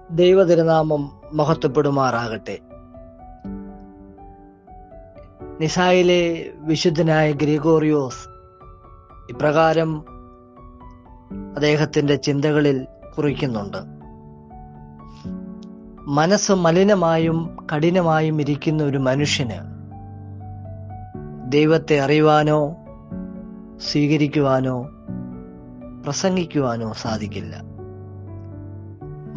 ദൈവതിരുനാമം മഹത്വപ്പെടുമാറാകട്ടെ. നിസായിലെ വിശുദ്ധനായ ഗ്രിഗോറിയോസ് ഇപ്രകാരം അദ്ദേഹത്തിന്റെ ചിന്തകളിൽ കുറിക്കുന്നുണ്ട്: മനസ്സ് മലിനമായും കഠിനമായും ഇരിക്കുന്ന ഒരു മനുഷ്യന് ദൈവത്തെ അറിയുവാനോ സ്വീകരിക്കുവാനോ പ്രസംഗിക്കുവാനോ സാധിക്കില്ല.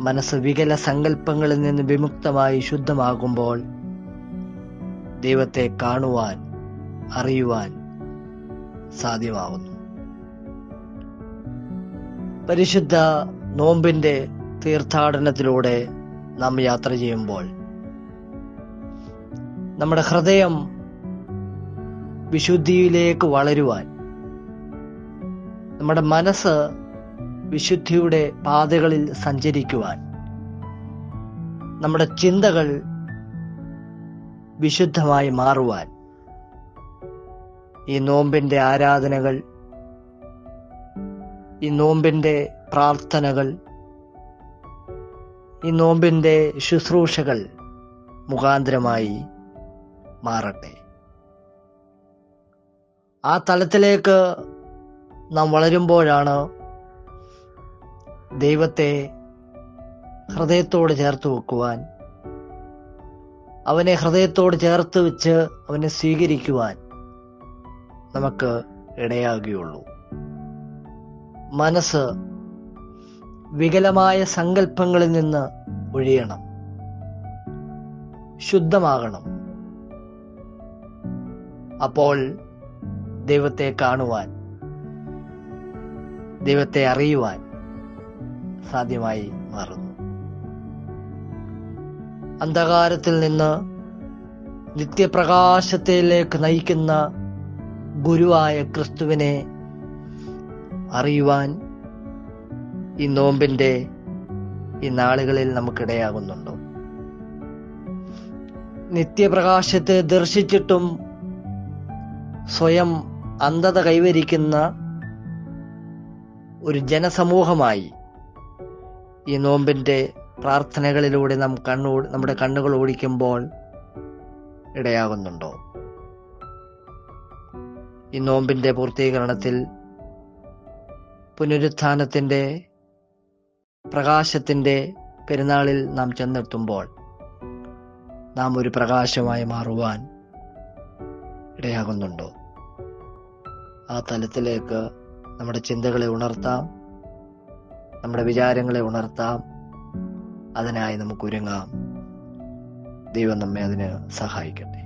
മനസ്സ് വികല സങ്കല്പങ്ങളിൽ നിന്ന് വിമുക്തമായി ശുദ്ധമാകുമ്പോൾ ദൈവത്തെ കാണുവാൻ അറിയുവാൻ സാധ്യമാകുന്നു. പരിശുദ്ധ നോമ്പിന്റെ തീർത്ഥാടനത്തിലൂടെ നാം യാത്ര ചെയ്യുമ്പോൾ നമ്മുടെ ഹൃദയം വിശുദ്ധിയിലേക്ക് വളരുവാൻ, നമ്മുടെ മനസ്സ് വിശുദ്ധിയുടെ പാതകളിൽ സഞ്ചരിക്കുവാൻ, നമ്മുടെ ചിന്തകൾ വിശുദ്ധമായി മാറുവാൻ ഈ നോമ്പിന്റെ ആരാധനകൾ, ഈ നോമ്പിന്റെ പ്രാർത്ഥനകൾ, ഈ നോമ്പിന്റെ ശുശ്രൂഷകൾ മുഖാന്തരമായി മാറട്ടെ. ആ തലത്തിലേക്ക് നാം വളരുമ്പോഴാണ് ദൈവത്തെ ഹൃദയത്തോട് ചേർത്ത് വെക്കുവാൻ, അവനെ ഹൃദയത്തോട് ചേർത്ത് വെച്ച് അവനെ സ്വീകരിക്കുവാൻ നമുക്ക് ഇടയാകുകയുള്ളൂ. മനസ്സ് വികലമായ സങ്കല്പങ്ങളിൽ നിന്ന് ഒഴിയണം, ശുദ്ധമാകണം. അപ്പോൾ ദൈവത്തെ കാണുവാൻ, ദൈവത്തെ അറിയുവാൻ സാധ്യമായി മാറുന്നു. അന്ധകാരത്തിൽ നിന്ന് നിത്യപ്രകാശത്തിലേക്ക് നയിക്കുന്ന ഗുരുവായ ക്രിസ്തുവിനെ അറിയുവാൻ ഈ നോമ്പിന്റെ ഈ നാളുകളിൽ നമുക്കിടയാകുന്നുണ്ടോ? നിത്യപ്രകാശത്തെ ദർശിച്ചിട്ടും സ്വയം അന്ധത കൈവരിക്കുന്ന ഒരു ജനസമൂഹമായി ഈ നോമ്പിന്റെ പ്രാർത്ഥനകളിലൂടെ നമ്മുടെ കണ്ണുകൾ ഓടിക്കുമ്പോൾ ഇടയാകുന്നുണ്ടോ? ഈ നോമ്പിന്റെ പൂർത്തീകരണത്തിൽ പുനരുത്ഥാനത്തിന്റെ പ്രകാശത്തിന്റെ പെരുന്നാളിൽ നാം ചെന്നെത്തുമ്പോൾ നാം ഒരു പ്രകാശമായി മാറുവാൻ ഇടയാകുന്നുണ്ടോ? ആ തലത്തിലേക്ക് നമ്മുടെ ചിന്തകളെ ഉണർത്താം, നമ്മുടെ വിചാരങ്ങളെ ഉണർത്താം. അതിനായി നമുക്ക് ഒരുങ്ങാം. ദൈവം നമ്മെ അതിന് സഹായിക്കട്ടെ.